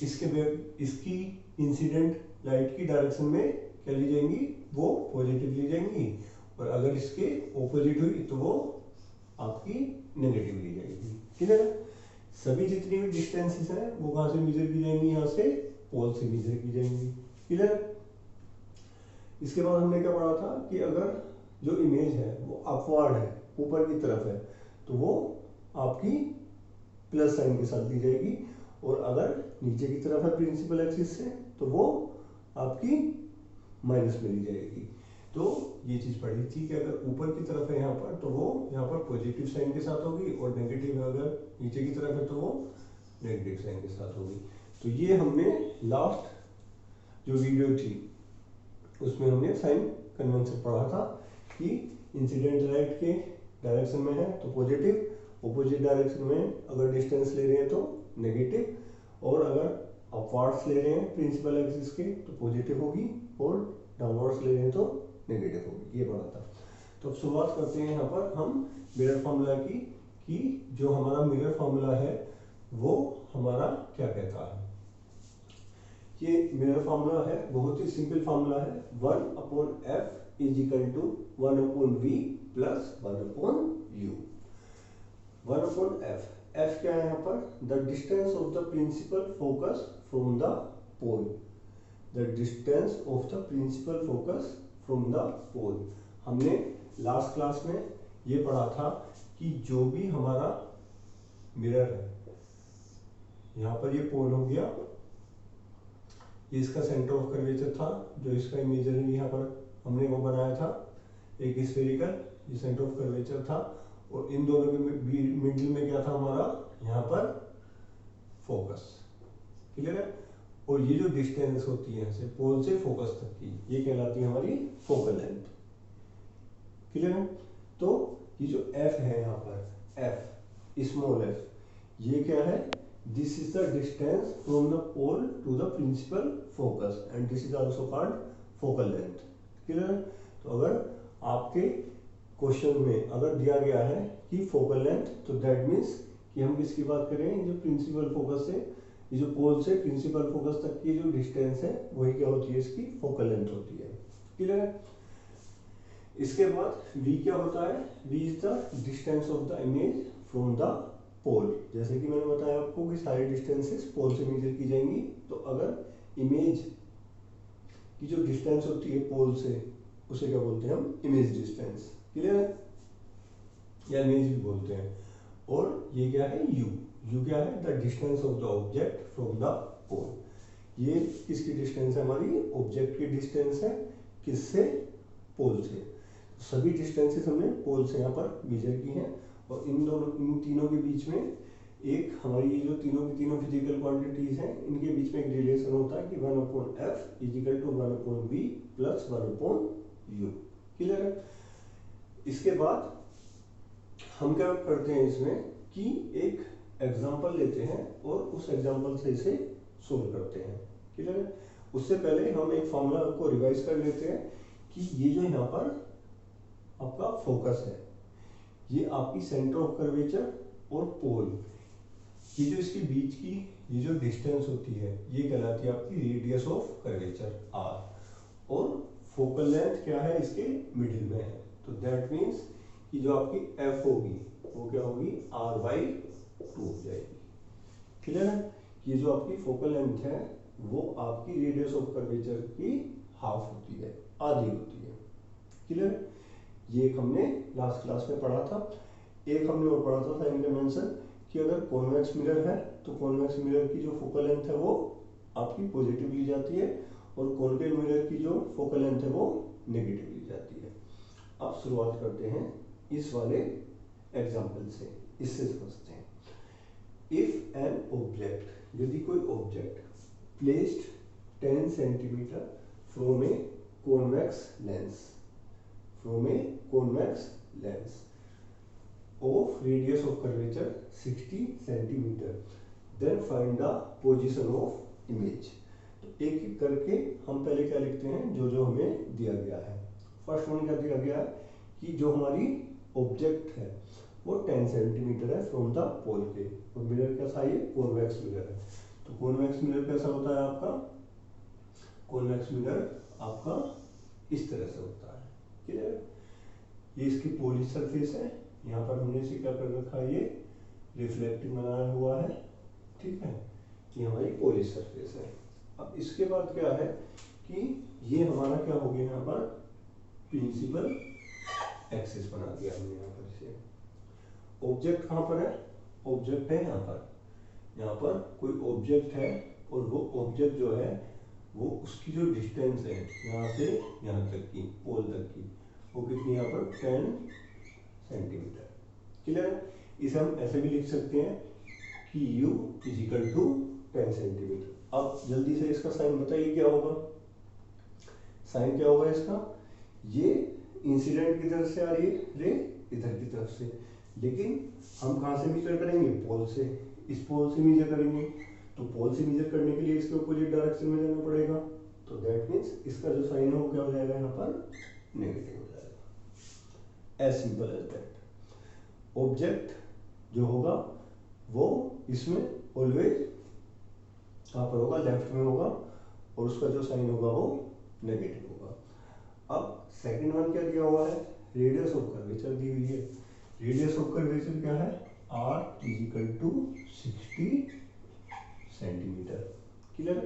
इसकी incident light की direction में क्या ली जाएंगी, वो पॉजिटिव ली जाएंगी, और अगर इसके ऑपोजिट हुई तो वो आपकी नेगेटिव ली जाएगी। क्लियर है? सभी जितनी भी डिस्टेंसेस हैं वो कहाँ से मेजर की जाएंगी, यहाँ से पोल से मेजर की जाएंगी। क्लियर है? इसके बाद हमने क्या पढ़ा था कि अगर जो इमेज है वो अपवर्ड है, ऊपर की तरफ है, तो वो आपकी प्लस साइन के साथ दी जाएगी, और अगर नीचे की तरफ है प्रिंसिपल एक्सिस से तो वो आपकी माइनस में ली जाएगी। तो ये चीज पढ़ी थी कि अगर ऊपर की तरफ है यहाँ पर तो वो यहाँ पर पॉजिटिव साइन के साथ होगी, और नेगेटिव अगर नीचे की तरफ है तो वो नेगेटिव साइन के साथ होगी। तो ये हमने लास्ट जो वीडियो थी उसमें हमने साइन कन्वेंशन पढ़ा था कि इंसिडेंट लाइट के डायरेक्शन में है तो पॉजिटिव, ऑपोजिट डायरेक्शन में अगर डिस्टेंस ले रहे हैं तो नेगेटिव, और अगर अपवार्ड्स ले रहे हैं प्रिंसिपल एक्सिस के तो पॉजिटिव होगी, और डाउनवर्ड्स ले रहे हैं तो नेगेटिव होगी। ये पढ़ा था। तो अब शुरुआत करते हैं यहाँ पर हम मिरर फार्मूला की, कि जो हमारा मिरर फार्मूला है वो हमारा क्या कहता है। ये मिरर फार्मूला है, बहुत ही सिंपल फार्मूला है, 1/f is equal to 1/v plus 1/u। 1/f, f क्या है यहाँ पर, the distance of the principal focus from the pole. The distance of the principal focus from the pole. हमने last class में ये पढ़ा था कि जो भी हमारा मिरर है, यहाँ पर ये पोल हो गया, ये इसका सेंटर ऑफ कर्वेचर था, जो इसका इमेजिनरी यहाँ पर हमने वो बनाया था एक स्फेरिकल, ये सेंटर ऑफ कर्वेचर था, और इन दोनों के मिडिल में क्या था हमारा, यहाँ पर फोकस। क्लियर है? और ये जो डिस्टेंस होती है यहाँ से पोल से फोकस तक की, ये कहलाती है हमारी फोकल लेंथ। क्लियर है? तो ये जो f है यहाँ पर, f स्मॉल f, ये क्या है, this is the distance from the pole to the principal focus, and this is also called focal length. Clear है? तो अगर आपके क्वेश्चन में अगर दिया गया है कि फोकल लेंथ, तो दैट मीन्स कि हम किसकी बात करें, जो प्रिंसिपल फोकस से, ये जो पोल से प्रिंसिपल फोकस तक की जो डिस्टेंस है वही क्या होती है, इसकी फोकल लेंथ होती है। क्लियर है? इसके बाद v क्या होता है, v is the distance of the image from the pole. जैसे कि मैंने बताया आपको कि सारी डिस्टेंसेस पोल से मेजर की जाएंगी, तो अगर इमेज की जो डिस्टेंस होती है पोल से, उसे क्या बोलते हैं हम, इमेज डिस्टेंस। क्लियर है? या इमेज भी बोलते हैं। और ये क्या है, u क्या है, the distance of the object from the pole. ये किसकी डिस्टेंस है, हमारी ऑब्जेक्ट की डिस्टेंस है, किससे, पोल से। सभी डिस्टेंसेस हमने पोल से यहाँ पर मेजर की हैं, और इन तीनों के बीच में एक हमारी ये जो तीनों की तीनों फिजिकल क्वांटिटीज हैं, इनके बीच में एक रिलेशन होता है कि 1/f is equal to 1/v plus 1/u। Clear है? इसके बाद हम क्या करते हैं इसमें कि एक एग्जांपल लेते हैं और उस एग्जांपल से इसे सोल्व करते हैं। क्लियर है? उससे पहले हम एक फॉर्मूला को रिवाइज कर लेते हैं कि ये जो यहाँ पर आपका फोकस है, ये आपकी सेंटर ऑफ कर्वेचर और पोल, ये जो इसके बीच की ये जो डिस्टेंस होती है ये कहलाती है आपकी रेडियस ऑफ कर्वेचर r, और फोकल लेंथ क्या है, इसके मिडिल में है। तो दैट मीन्स कि जो आपकी f होगी वो क्या होगी, r/2 हो जाएगी। क्लियर है? ये जो आपकी फोकल लेंथ है वो आपकी रेडियस ऑफ कर्वेचर की हाफ होती है, आधी होती है। क्लियर? ये एक हमने लास्ट क्लास में पढ़ा था। एक हमने और पढ़ा था साइन कन्वेंशन, कि अगर कॉन्वेक्स मिरर है तो कॉन्वेक्स मिरर की जो फोकल लेंथ है वो आपकी पॉजिटिव ली जाती है, और कॉन्केव मिरर की जो फोकल लेंथ है वो नेगेटिव ली जाती है। अब शुरुआत करते हैं इस वाले एग्जाम्पल से, इससे समझते हैं। इफ एन ऑब्जेक्ट, यदि कोई object placed 10 centimetre from a convex lens, from a convex lens of radius of curvature 60 centimeter, then find the position of image। तो एक एक करके हम पहले क्या लिखते हैं, जो जो हमें दिया गया है। फर्स्ट वन क्या दिया गया है कि जो हमारी ऑब्जेक्ट है वो 10 सेंटीमीटर है फ्रॉम द पोल के, और मिरर का साइज कॉन्वेक्स मिरर है। तो कॉन्वेक्स मिरर कैसा होता है आपका, कॉन्वेक्स मिरर आपका इस तरह से होता है। क्लियर, ये इसकी पोली सरफेस है, यहाँ पर हमने इसे क्या कर रखा है, ये रिफ्लेक्टिंग बनाया हुआ है, ठीक है, ये हमारी पोली सरफेस है। अब इसके बाद क्या है कि ये हमारा क्या हो गया, यहाँ पर प्रिंसिपल एक्सिस बना दिया हमने यहाँ पर इसे। ऑब्जेक्ट कहाँ पर है, ऑब्जेक्ट है यहाँ पर कोई ऑब्जेक्ट है, और वो ऑब्जेक्ट जो है वो उसकी जो डिस्टेंस है यहाँ से यहाँ तक की, पोल तक की, वो कितनी यहाँ पर 10 सेंटीमीटर। क्लियर है, इसे हम ऐसे भी लिख सकते हैं कि u = 10 सेंटीमीटर। अब जल्दी से इसका साइन बताइए क्या होगा, साइन क्या होगा इसका, ये इंसिडेंट की तरफ से आ रही है रे, इधर की तरफ से, लेकिन हम कहाँ से मेजर करेंगे, पोल से, इस पोल से मेजर करेंगे, तो पोल से मेजर करने के लिए इसके अपोजिट डायरेक्शन में जाना पड़ेगा, तो दैट मीन्स इसका जो साइन है वो क्या हो जाएगा, यहाँ पर नेगेटिव हो जाएगा। As simple as that. Object जो होगा वो इसमें ऑलवेज कहाँ पर होगा, लेफ्ट में होगा, और उसका जो साइन होगा वो नेगेटिव होगा। अब सेकंड वन क्या दिया हुआ है, रेडियस ऑफ कर्वेचर दी हुई है। रेडियस ऑफ कर्वेचर क्या है, r = 60 सेंटीमीटर। क्लियर,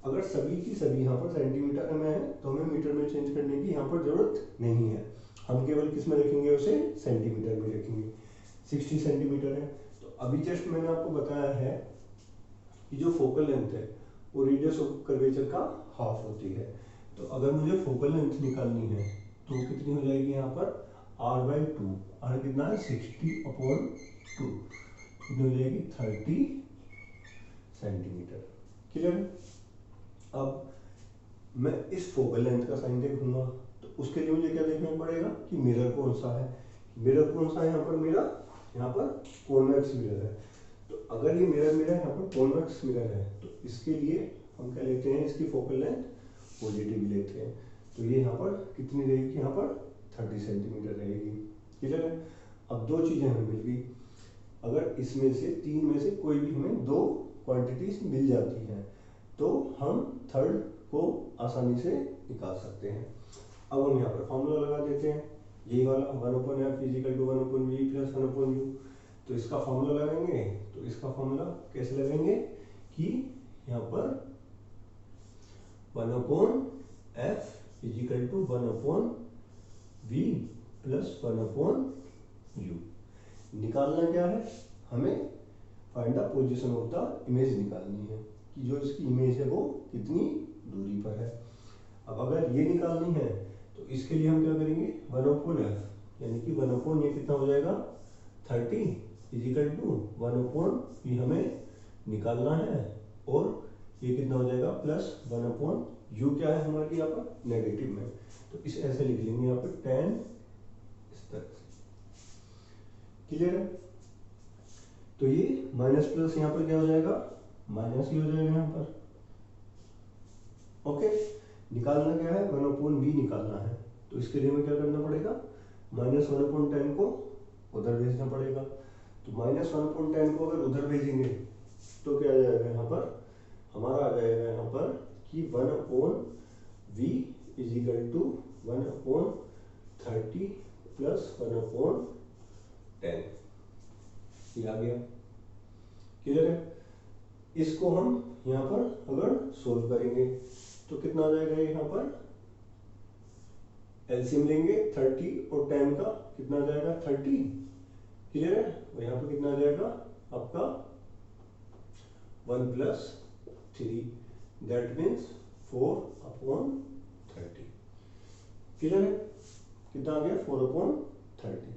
अगर सभी की सभी यहाँ पर सेंटीमीटर में है तो हमें मीटर में चेंज करने की यहाँ पर जरूरत नहीं है, हम केवल किस में रखेंगे, उसे सेंटीमीटर में रखेंगे। 60 सेंटीमीटर है, तो अभी जस्ट मैंने आपको बताया है कि जो फोकल लेंथ है वो रेडियस ऑफ कर्वेचर का हाफ होती है। तो अगर मुझे फोकल लेंथ निकालनी है तो वो कितनी हो जाएगी, यहाँ पर r/2, r कितना है 60/2, कितनी हो जाएगी 30 सेंटीमीटर। क्लियर, अब मैं इस फोकल लेंथ का साइन देखूंगा तो उसके लिए मुझे क्या देखना पड़ेगा कि मिरर कौन सा है, मिरर कौन सा है यहाँ पर, मेरा यहाँ पर कॉन्वेक्स मिरर है। तो अगर ये मिरर मेरा यहाँ पर कॉन्वेक्स मिरर है तो इसके लिए हम क्या लेते हैं, इसकी फोकल लेंथ पॉजिटिव लेते हैं, तो ये यहाँ पर कितनी रहेगी, यहाँ पर 30 सेंटीमीटर रहेगी। क्लियर है, अब दो चीजें हमें मिल गई, अगर इसमें से तीन में से कोई भी हमें दो क्वांटिटीज मिल जाती हैं तो हम थर्ड को आसानी से निकाल सकते हैं। अब हम यहाँ पर फॉर्मूला लगा देते हैं, यही वाला 1/f = 1/v + 1/u। तो इसका फॉर्मूला लगाएंगे, तो इसका फॉर्मूला कैसे लगाएंगे कि यहाँ पर 1/f = 1/v + 1/u। निकालना क्या है, हमें find the position of the image निकालनी है कि जो इसकी इमेज है वो कितनी दूरी पर है। अब अगर ये निकालनी है तो इसके लिए हम क्या करेंगे, 1/f यानी कि 1/, ये कितना हो जाएगा 30 = 1/v हमें निकालना है, और ये कितना हो जाएगा प्लस 1/u क्या है हमारी यहाँ पर नेगेटिव में, तो इसे ऐसे लिख लेंगे यहाँ पर 10 इस तरह से। क्लियर है, तो ये माइनस प्लस यहाँ पर क्या हो जाएगा, माइनस ही हो जाएगा यहाँ पर। ओके, निकालना क्या है, 1/v निकालना है, तो इसके लिए हमें क्या करना पड़ेगा, -1/10 को उधर भेजना पड़ेगा। तो -1/10 को अगर उधर भेजेंगे तो क्या आ जाएगा, यहाँ पर हमारा आ जाएगा यहाँ पर कि 1/v = 1/30 + 1/10, ये आ गया। क्लियर है, इसको हम यहाँ पर अगर सोल्व करेंगे तो कितना आ जाएगा, यहाँ पर एलसीएम लेंगे 30 और 10 का, कितना आ जाएगा 30। क्लियर है, और यहाँ पर कितना आ जाएगा आपका 1 + 3, दैट मीन्स 4/30। क्लियर है, कितना आ गया 4/30।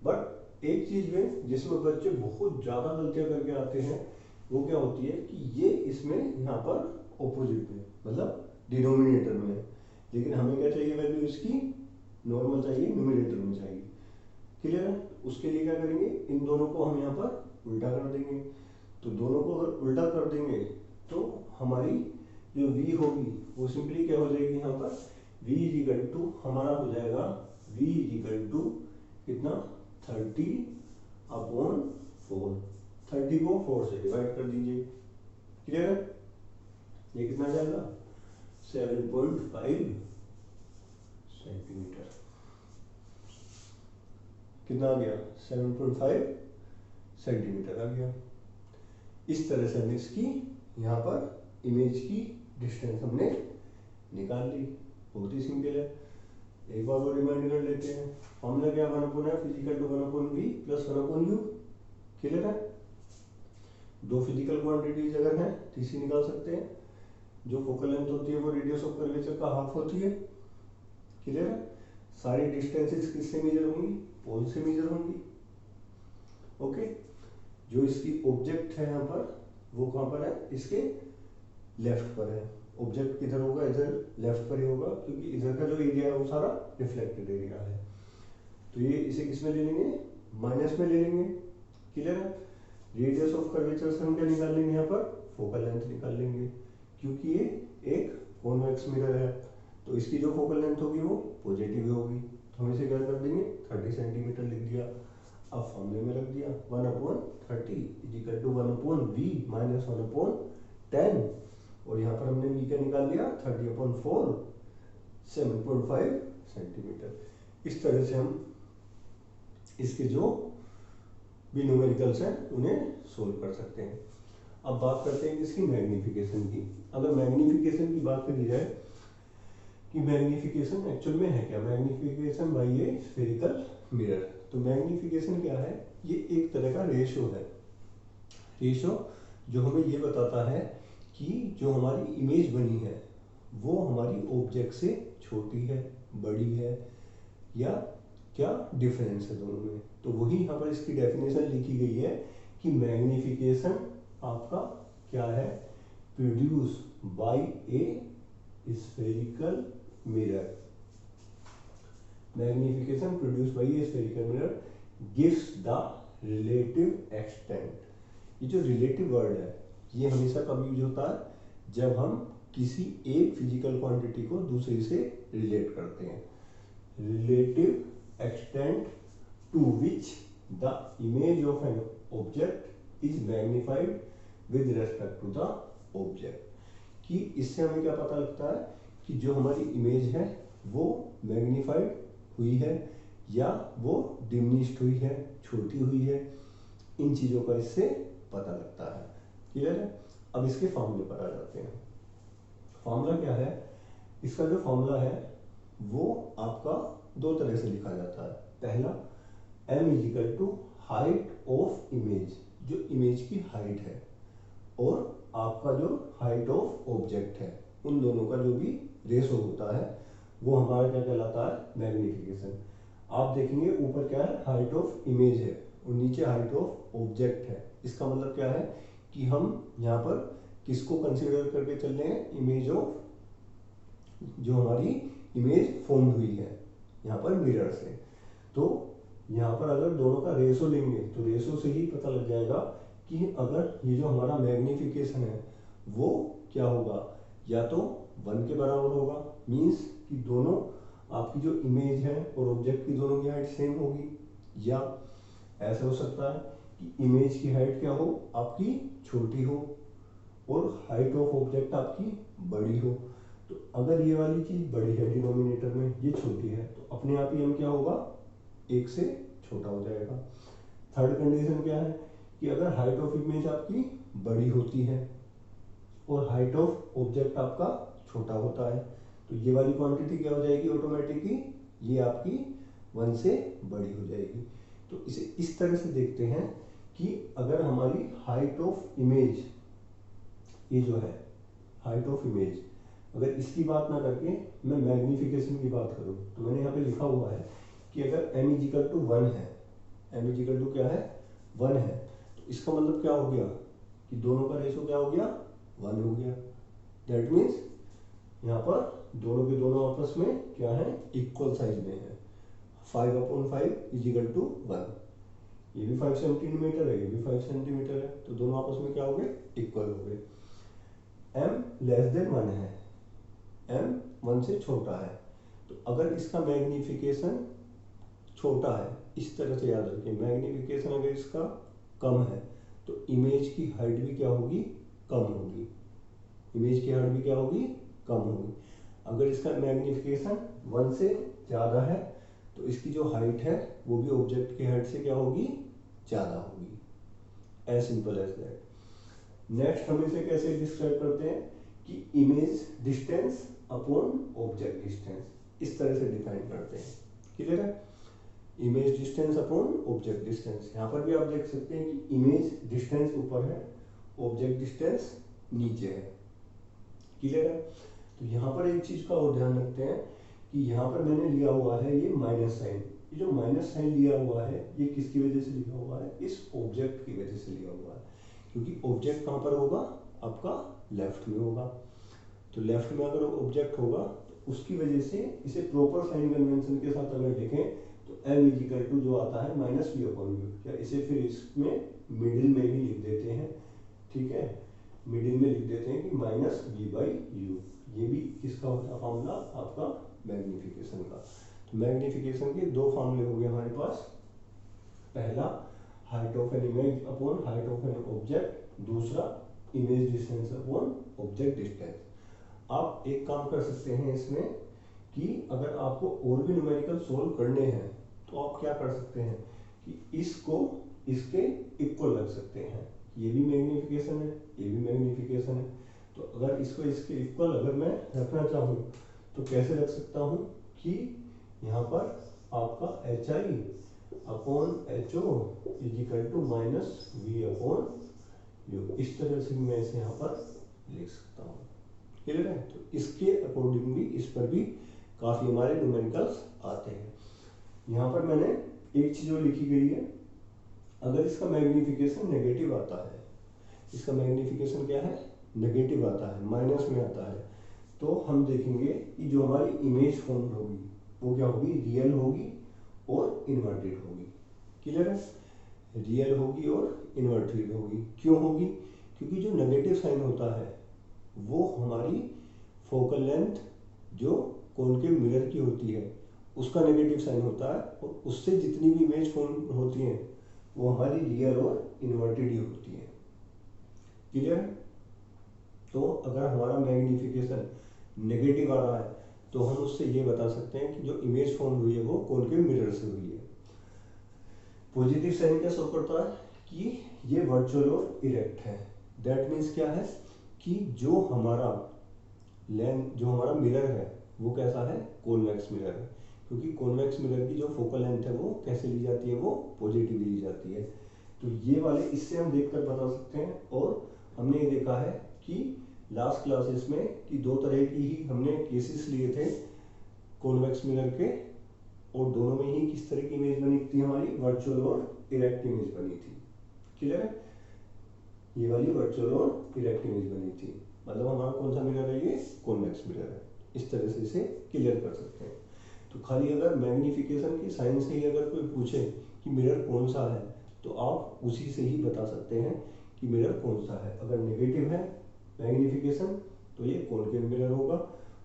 बट एक चीज में जिसमें बच्चे बहुत ज्यादा गलतियां करके आते हैं वो क्या होती है कि ये इसमें यहाँ पर ऑपोजिट में, मतलब डिनोमिनेटर में है, लेकिन हमें क्या चाहिए, वैल्यू इसकी नॉर्मल चाहिए, न्यूमरेटर में चाहिए। क्लियर है, उसके लिए क्या करेंगे, इन दोनों को हम यहाँ पर उल्टा कर देंगे। तो दोनों को अगर उल्टा कर देंगे तो हमारी जो v होगी वो सिंपली क्या हो जाएगी, यहाँ पर v = हमारा हो जाएगा v = कितना 30/4, 30 को 4 से डिवाइड कर दीजिए, क्लियर है? ये कितना जाएगा 7.5 सेंटीमीटर। कितना आ गया 7.5 सेंटीमीटर आ गया। इस तरह से हमने इसकी यहाँ पर इमेज की डिस्टेंस हमने निकाल ली। बहुत ही सिंपल है। एक बार और रिमाइंड कर लेते हैं। फॉर्मूला क्या 1/, physical to 1/v plus 1/u। Clear है? दो फिजिकल क्वांटिटीज अगर हैं तो इसी निकाल सकते हैं। जो फोकल लेंथ होती है वो रेडियस ऑफ कर्वेचर का हाफ होती है। क्लियर है? सारी डिस्टेंसेस किससे मेजर होंगी? पोल से मेजर होंगी। ओके, जो इसकी ऑब्जेक्ट है यहाँ पर वो कहाँ पर है? इसके लेफ्ट पर है। ऑब्जेक्ट किधर होगा? इधर लेफ्ट पर ही होगा, क्योंकि इधर का जो एरिया है वो सारा रिफ्लेक्टेड एरिया है। तो ये इसे किस में ले लेंगे? माइनस में ले लेंगे। क्लियर है? रेडियस ऑफ कर्वेचर से हम क्या निकाल लेंगे? यहाँ पर फोकल लेंथ निकाल लेंगे, क्योंकि ये एक कॉन्वेक्स मिरर है तो इसकी जो फोकल लेंथ होगी वो पॉजिटिव होगी। तो हम इसे क्या कर देंगे? 30 सेंटीमीटर लिख दिया। अब फॉर्मूले में रख दिया 1/30 इक्वल टू 1/v माइनस 1/10, और यहाँ पर हमने v का निकाल लिया 30/4 7.5 सेंटीमीटर। इस तरह से हम इसके जो भी न्यूमेरिकल्स हैं उन्हें सोल्व कर सकते हैं। अब बात करते हैं इसकी मैग्निफिकेशन की। अगर मैग्निफिकेशन की बात करी जाए कि मैग्निफिकेशन एक्चुअल में है क्या? Magnification by a spherical mirror. तो मैग्निफिकेशन क्या है? ये एक तरह का रेशो है। रेशो जो हमें ये बताता है कि जो हमारी इमेज बनी है वो हमारी ऑब्जेक्ट से छोटी है, बड़ी है, या क्या डिफरेंस है दोनों में। तो वही यहाँ पर इसकी डेफिनेशन लिखी गई है कि मैग्निफिकेशन आपका क्या है? Produce by a spherical mirror. Magnification produce by a spherical mirror gives the relative extent. ये जो रिलेटिव वर्ड है ये हमेशा कब यूज होता है? जब हम किसी एक फिजिकल क्वांटिटी को दूसरी से रिलेट करते हैं। Relative extent to which the image of an object is magnified with respect to the object. कि इससे हमें क्या पता लगता है कि जो हमारी इमेज है वो मैग्निफाइड हुई है या वो डिमिनिश्ड हुई है, छोटी हुई है। इन चीजों का इससे पता लगता है। क्लियर है? अब इसके फॉर्मूले पर आ जाते हैं। फॉर्मूला क्या है? इसका जो फॉर्मूला है वो आपका दो तरह से लिखा जाता है। पहला m is equal to height of image, जो इमेज की हाइट है, और आपका जो हाइट ऑफ ऑब्जेक्ट है, उन दोनों का जो भी रेशो होता है वो हमारा क्या कहलाता है? मैग्निफिकेशन। आप देखेंगे ऊपर क्या है? हाइट ऑफ इमेज है और नीचे हाइट ऑफ ऑब्जेक्ट है। इसका मतलब क्या है कि हम यहाँ पर किसको कंसीडर करके चल रहे हैं? इमेज ऑफ, जो हमारी इमेज फॉर्म हुई है यहाँ पर मिरर से। तो यहाँ पर अगर दोनों का रेशो लेंगे तो रेशो से ही पता लग जाएगा कि अगर ये जो हमारा मैग्निफिकेशन है वो क्या होगा? या तो 1 के बराबर होगा, मीन्स कि दोनों आपकी जो इमेज है और ऑब्जेक्ट की दोनों की हाइट सेम होगी, या ऐसा हो सकता है कि इमेज की हाइट क्या हो? आपकी छोटी हो और हाइट ऑफ ऑब्जेक्ट आपकी बड़ी हो। तो अगर ये वाली चीज बड़ी है डिनोमिनेटर में, ये छोटी है, तो अपने आप ही हम क्या होगा? 1 से छोटा हो जाएगा। थर्ड कंडीशन क्या है कि अगर हाइट ऑफ इमेज आपकी बड़ी होती है और हाइट ऑफ ऑब्जेक्ट आपका छोटा होता है, तो ये वाली क्वांटिटी क्या हो जाएगी? ऑटोमेटिकली ये आपकी 1 से बड़ी हो जाएगी। तो इसे इस तरह से देखते हैं कि अगर हमारी हाइट ऑफ इमेज, ये जो है हाइट ऑफ इमेज, अगर इसकी बात ना करके मैं मैग्निफिकेशन की बात करूं तो मैंने यहाँ पे लिखा हुआ है कि अगर m इजिकल टू 1 है, m इजिकल टू क्या है? 1 है, तो इसका मतलब क्या हो गया कि दोनों का रेशो क्या हो गया? 1 हो गया। दैट मीन्स यहाँ पर दोनों के दोनों आपस में क्या है? इक्वल साइज में है। 5/5 इजिकल टू 1। ये भी 5 सेंटीमीटर है, ये भी 5 सेंटीमीटर है, तो दोनों आपस में क्या हो गए? इक्वल हो गए। m लेस देन 1 है, m 1 से छोटा है, तो अगर इसका मैग्निफिकेशन छोटा है, इस तरह से याद रखिए, मैग्निफिकेशन अगर इसका कम है तो इमेज की हाइट भी क्या होगी? कम होगी, इमेज की हाइट भी क्या होगी, कम होगी। अगर इसका मैग्नीफिकेशन 1 से ज़्यादा है तो इसकी जो हाइट है वो भी ऑब्जेक्ट की हाइट से क्या होगी, ज़्यादा होगी। As simple as that. Next हम इसे कैसे डिस्क्राइब करते हैं कि image distance upon object distance, इस तरह से डिफाइन करते हैं। क्लियर है? Image distance upon object distance. यहाँ पर भी आप देख सकते हैं कि इमेज डिस्टेंस ऊपर है, ऑब्जेक्ट डिस्टेंस नीचे है। क्लियर है? तो यहाँ पर एक चीज का और ध्यान रखते हैं कि यहाँ पर मैंने लिया हुआ है ये माइनस साइन। ये जो माइनस साइन लिया हुआ है ये किसकी वजह से लिया हुआ है, इस ऑब्जेक्ट की वजह से लिया हुआ है, क्योंकि ऑब्जेक्ट कहाँ पर होगा, आपका लेफ्ट में होगा। तो लेफ्ट में अगर ऑब्जेक्ट होगा तो उसकी वजह से इसे प्रॉपर साइन कन्वेंशन के साथ अगर देखें तो m इजिकल टू जो आता है माइनस वी अपॉन यू, या इसे फिर इसमें मिडिल में ही लिख देते हैं। ठीक है, मिडिल में लिख देते हैं कि माइनस वी बाई यू। ये भी किसका होता है फॉर्मूला, आपका मैग्नीफिकेशन का। तो मैग्नीफिकेशन के दो फॉर्मूले हो गए हमारे पास। पहला height of an image upon height of an object, दूसरा image distance upon object distance. आप एक काम कर सकते हैं इसमें कि अगर आपको और भी न्यूमेरिकल सोल्व करने हैं तो आप क्या कर सकते हैं कि इसको इसके इक्वल रख सकते हैं। ये भी मैग्नीफिकेशन है, ये भी मैग्नीफिकेशन है, तो अगर इसको इसके इक्वल अगर मैं रखना चाहूँ तो कैसे रख सकता हूँ कि यहाँ पर आपका H I upon H O is equal to minus V upon U, इस तरह से मैं इसे यहाँ पर लिख सकता हूँ। क्लियर है? तो इसके अकॉर्डिंग भी इस पर भी काफ़ी हमारे न्यूमेरिकल्स आते हैं। यहाँ पर मैंने एक चीज़ और लिखी गई है, अगर इसका मैग्नीफिकेशन नेगेटिव आता है, इसका मैग्नीफिकेशन क्या है, नेगेटिव आता है, माइनस में आता है, तो हम देखेंगे कि जो हमारी इमेज फॉर्म होगी वो क्या होगी, रियल होगी और इन्वर्टेड होगी। क्लियर है? रियल होगी और इन्वर्टेड होगी। क्यों होगी? क्योंकि जो नेगेटिव साइन होता है वो हमारी फोकल लेंथ जो कॉनकेव मिरर की होती है उसका नेगेटिव साइन होता है, और उससे जितनी भी इमेज फॉर्म होती हैं वो हमारी रियल और इन्वर्टेड ही होती है। क्लियर है? तो अगर हमारा मैग्नीफिकेशन नेगेटिव आ रहा है तो हम उससे ये बता सकते हैं कि जो इमेज फॉर्म हुई है वो कॉनकेव मिरर से हुई है। पॉजिटिव साइन क्या शो करता है कि ये वर्चुअल और इरेक्ट है। दैट मीन्स क्या है कि जो हमारा मिरर है वो कैसा है, कॉन्वेक्स मिरर है, क्योंकि कॉन्वेक्स मिरर की जो फोकल लेंथ है वो कैसे ली जाती है, वो पॉजिटिव ली जाती है। तो ये वाले इससे हम देखकर बता सकते हैं। और हमने ये देखा है कि लास्ट क्लासेस में कि दो तरह की ही हमने केसेस लिए थे कॉन्वेक्स मिरर के, और दोनों में ही किस तरह की इमेज बनी थी हमारी, वर्चुअल और इरेक्ट इमेज बनी थी। क्लियर है? ये वाली वर्चुअल और इरेक्ट इमेज बनी थी, मतलब हमारा कौन सा मिरर है, ये कॉन्वेक्स मिरर है। इस तरह से इसे क्लियर कर सकते हैं। तो खाली अगर मैग्नीफिकेशन की साइन से ही अगर कोई पूछे कि मिरर कौन सा है तो आप उसी से ही बता सकते हैं कि मिरर कौन सा है। अगर नेगेटिव है मैग्नीफिकेशन तो ये कॉनकेव मिरर होगा,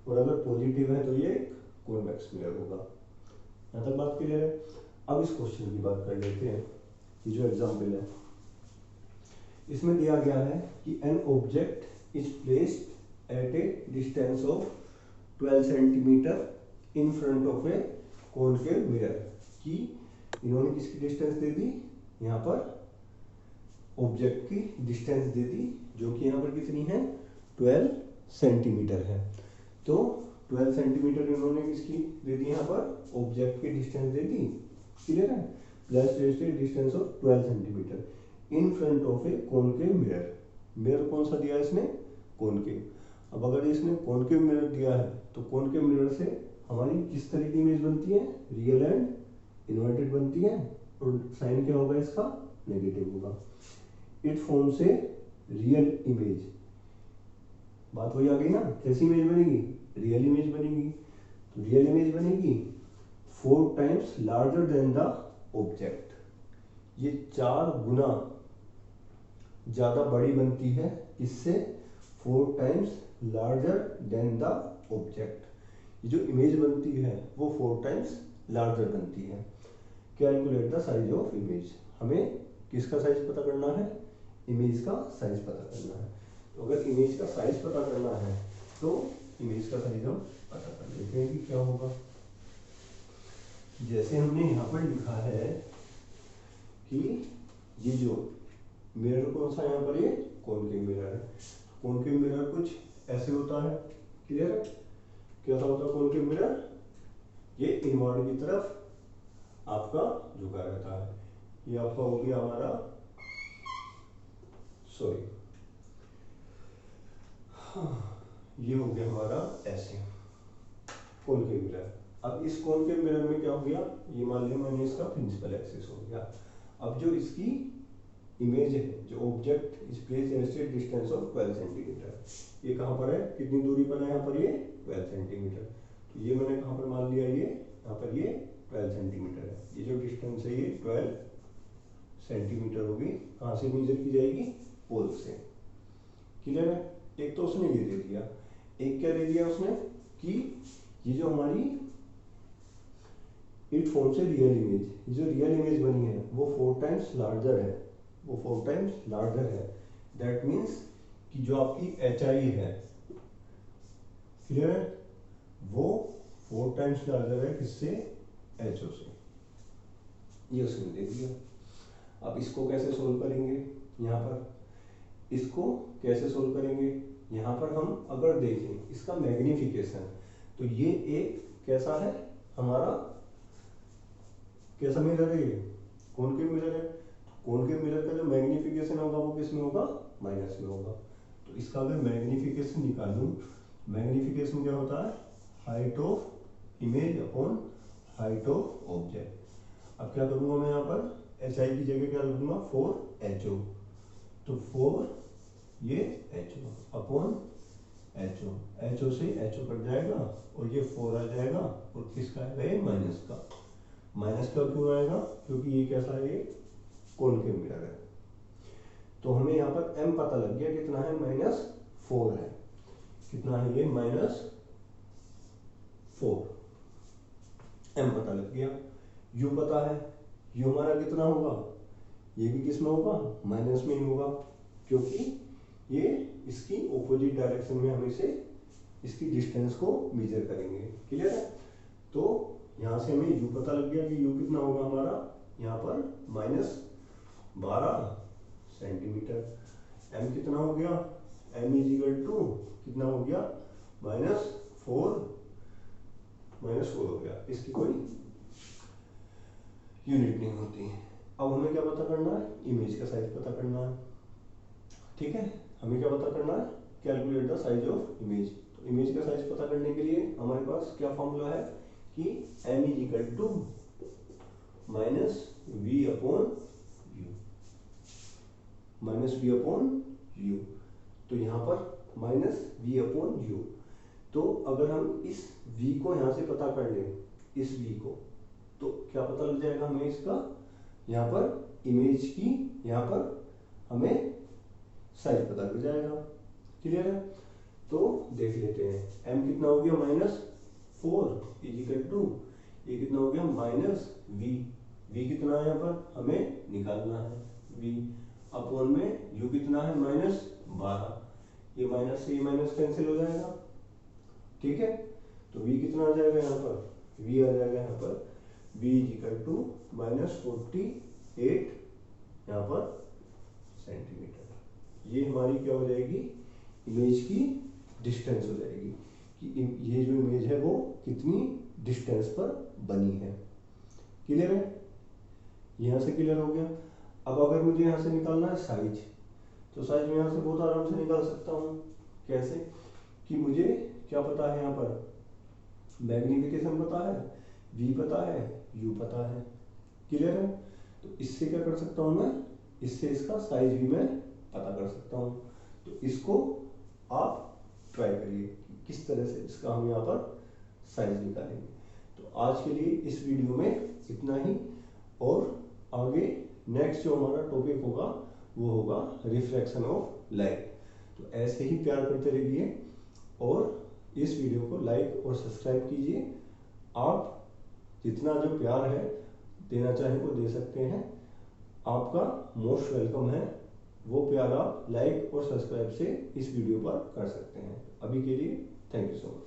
और अगर पॉजिटिव है तो ये कॉन्वेक्स मिरर होगा। यहाँ तक बात क्लियर है? अब इस क्वेश्चन की बात कर लेते हैं। ये जो एग्जाम्पल है इसमें दिया गया है कि N object is placed at A distance of 12 centimetre in front of A concave mirror. कि इन्होंने किसकी डिस्टेंस दे दी, यहाँ पर ऑब्जेक्ट की डिस्टेंस दे दी, जो कि यहाँ पर कितनी है, 12 सेंटीमीटर है। तो 12 सेंटीमीटर इन्होंने किसकी दे दी, यहाँ पर ऑब्जेक्ट की डिस्टेंस दे दी। क्लियर है? Plus distance of 12 centimetre in front of A concave mirror. Mirror कौन सा दिया इसने, कॉनकेव। अब अगर इसने कॉनकेव मिरर दिया है तो कॉनकेव मिरर से हमारी किस तरह की इमेज बनती है, रियल एंड इन्वर्टेड बनती है, और साइन क्या होगा इसका, नेगेटिव होगा। It forms a real image. बात वही आ गई ना, कैसी इमेज बनेगी, रियल इमेज बनेगी। तो रियल इमेज बनेगी 4 times larger than the object. ये 4 गुना ज्यादा बड़ी बनती है, इससे 4 times larger than the object. ये जो इमेज बनती है वो 4 टाइम्स लार्जर बनती है। Calculate the size of image. हमें किसका साइज पता करना है, इमेज का साइज पता करना है। तो अगर इमेज का साइज पता करना है तो इमेज का साइज हम पता कर लेते हैं कि क्या होगा। जैसे हमने यहाँ पर लिखा है कि ये जो मिरर कौन सा यहाँ पर, ये कॉनकेव मिरर है। कॉनकेव मिरर कुछ ऐसे होता है, क्लियर है? कैसा होता है कॉनकेव मिरर? ये इनवर्ड की तरफ आपका झुका रहता है। ये आपका हो गया हमारा, सॉरी, ये हो गया हमारा ऐसे कॉनकेव मिरर। अब इस कॉनकेव मिरर में क्या हो गया, ये मान लिया मैंने इसका प्रिंसिपल एक्सिस हो गया। अब जो इसकी इमेज है, जो object is placed at A distance of 12 centimetre, ये कहाँ पर है, कितनी दूरी पर है यहाँ पर, ये 12 सेंटीमीटर। तो ये मैंने कहाँ पर मान लिया, ये यहाँ पर ये 12 सेंटीमीटर है। ये जो डिस्टेंस है ये 12 सेंटीमीटर होगी। कहाँ से मेजर की जाएगी, पोल से, क्लियर है? एक तो उसने ये दे दिया, एक क्या दे दिया उसने कि ये जो हमारी it forms a real image, जो रियल इमेज बनी है वो 4 टाइम्स लार्जर है, वो 4 टाइम्स लार्जर है। दैट मीन्स कि जो आपकी HI है, क्लियर है, वो 4 टाइम्स लार्जर है किससे, HO से। ये उसने दे दिया। अब इसको कैसे सोल्व करेंगे, यहाँ पर इसको कैसे सोल्व करेंगे, यहाँ पर हम अगर देखें इसका मैग्निफिकेशन, तो ये एक कैसा है हमारा, कैसा मिरर है, ये कॉनकेव मिरर है। कॉनकेव मिरर का जो मैग्निफिकेशन होगा वो किस में होगा, माइनस में होगा। तो इसका अगर मैग्निफिकेशन निकालूं, मैग्निफिकेशन क्या होता है, height of image upon height of object. अब क्या करूंगा मैं यहाँ पर, HI की जगह क्या लिखूंगा, 4HO। तो 4 ये HO अपॉन HO, HO से HO कट जाएगा और ये 4 आ जाएगा, और किसका आएगा, ये माइनस का। माइनस का क्यों आएगा, क्योंकि ये कैसा है, ये कॉनकेव मिरर है। तो हमें यहाँ पर m पता लग गया, कितना है, -4 है। कितना है ये, -4, m पता लग गया। u पता है, u हमारा कितना होगा, ये भी किस में होगा, माइनस में ही होगा, क्योंकि ये इसकी ऑपोजिट डायरेक्शन में हम इसे इसकी डिस्टेंस को मेजर करेंगे, क्लियर है? तो यहाँ से हमें u पता लग गया कि u कितना होगा हमारा, यहाँ पर -12 सेंटीमीटर। m कितना हो गया, m = कितना हो गया, -4 हो गया। इसकी कोई यूनिट नहीं होती। अब हमें क्या पता करना है, इमेज का साइज पता करना है, ठीक है? हमें क्या पता करना है, calculate the size of image. तो इमेज का साइज पता करने के लिए हमारे पास क्या फॉर्मूला है कि m = -v/u, तो यहाँ पर -v/u। तो अगर हम इस v को यहाँ से पता कर लें, इस v को, तो क्या पता लग जाएगा हमें इसका, यहाँ पर इमेज की, यहाँ पर हमें साइज पता लग जाएगा, क्लियर है? तो देख लेते हैं, m कितना हो गया, -4 = ये कितना हो गया, -v। v कितना है यहाँ पर हमें निकालना है, v अपॉन में u कितना है, -12। ये माइनस से ये माइनस कैंसिल हो जाएगा, ठीक है? तो v कितना आ जाएगा यहाँ पर, v आ जाएगा यहाँ पर v = -48 यहाँ पर सेंटीमीटर। ये हमारी क्या हो जाएगी, इमेज की डिस्टेंस हो जाएगी कि ये जो इमेज है वो कितनी डिस्टेंस पर बनी है, क्लियर है? यहाँ से क्लियर हो गया। अब अगर मुझे यहाँ से निकालना है साइज, तो साइज मैं यहाँ से बहुत आराम से निकाल सकता हूँ। कैसे, कि मुझे क्या पता है, यहाँ पर मैग्निफिकेशन पता है, v पता है, u पता है, क्लियर है? तो इससे क्या कर सकता हूँ मैं, इससे इसका साइज भी मैं पता कर सकता हूँ। तो इसको आप ट्राई करिए कि किस तरह से इसका हम यहाँ पर साइज निकालेंगे। तो आज के लिए इस वीडियो में इतना ही, और आगे नेक्स्ट जो हमारा टॉपिक होगा वो होगा रिफ्रैक्शन ऑफ लाइट। तो ऐसे ही प्यार करते रहिए और इस वीडियो को लाइक और सब्सक्राइब कीजिए। आप जितना जो प्यार है देना चाहे वो दे सकते हैं, आपका मोस्ट वेलकम है। वो प्यार आप लाइक और सब्सक्राइब से इस वीडियो पर कर सकते हैं। अभी के लिए थैंक यू सो मच।